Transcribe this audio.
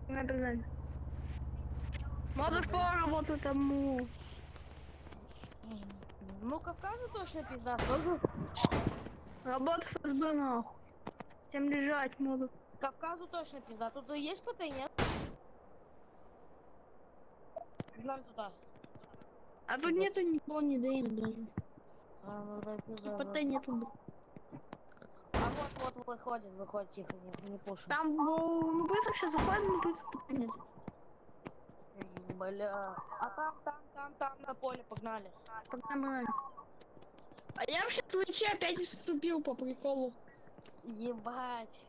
Наверное. Можешь поработать тому. Ну, Кавказу точно пизда, тоже. Работа ФСБ нахуй. Всем лежать могут. Кавказу точно пизда. Тут и есть ПТ, нет? Нам туда. А тут нету никого, не дымит даже. Ну, да, И пизда, ПТ да. нету. А вот выходит, тихо, не пушим. Там, ну быстро сейчас заходим, но быстро ПТ нет. Бля. А там на поле погнали. Погнали. А я вообще в СВЧ опять вступил по приколу. Ебать.